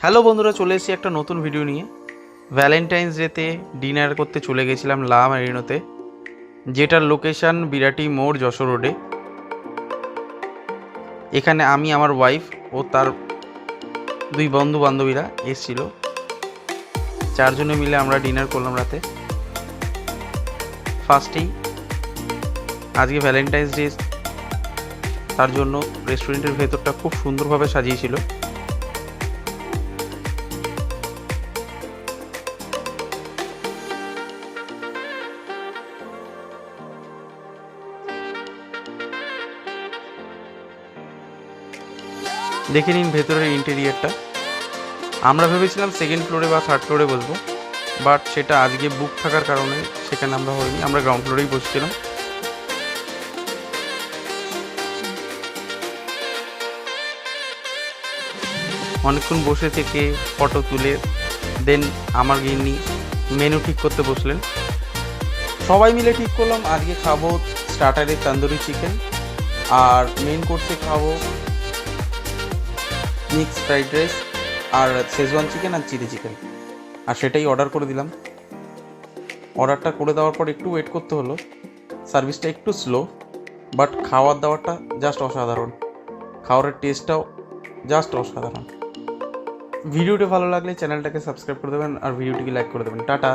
Hello বন্ধুরা, চলে এসেছি একটা নতুন ভিডিও নিয়ে। ভ্যালেন্টাইন্স ডেতে ডিনার করতে চলে গেছিলাম লা মেরিনোতে, যেটার লোকেশন বিরাটি মোড়, যশোর রোডে। এখানে আমি, আমার ওয়াইফ ও তার দুই বন্ধু বান্ধবীরা এসেছিল। চারজনে মিলে আমরা ডিনার করলাম রাতে। ফার্স্টেই আজকে ভ্যালেন্টাইন্স ডে, তার জন্য রেস্টুরেন্টের ভেতরটা খুব সুন্দরভাবে সাজিয়েছিল। দেখে নিন ভেতরের ইন্টেরিয়ারটা। আমরা ভেবেছিলাম সেকেন্ড ফ্লোরে বা থার্ড ফ্লোরে বসবো, বাট সেটা আজকে বুক থাকার কারণে সেখানে আমরা হইনি, আমরা গ্রাউন্ড ফ্লোরেই বসছিলাম। অনেকক্ষণ বসে থেকে ফটো তুলে দেন আমার গিন্নি মেনু ঠিক করতে বসলেন। সবাই মিলে ঠিক করলাম আজকে খাবো স্টার্টারে তন্দুরি চিকেন, আর মেন কোর্সে খাবো মিক্স ফ্রাইড রাইস আর শেজওয়ান চিকেন আর চিলি চিকেন। আর সেটাই অর্ডার করে দিলাম। অর্ডারটা করে দেওয়ার পর একটু ওয়েট করতে হলো, সার্ভিসটা একটু স্লো, বাট খাওয়ার দাওয়ারটা জাস্ট অসাধারণ। খাওয়ারের টেস্টটাও জাস্ট অসাধারণ। ভিডিওটি ভালো লাগলে চ্যানেলটাকে সাবস্ক্রাইব করে দেবেন আর ভিডিওটিকে লাইক করে দেবেন। টাটা।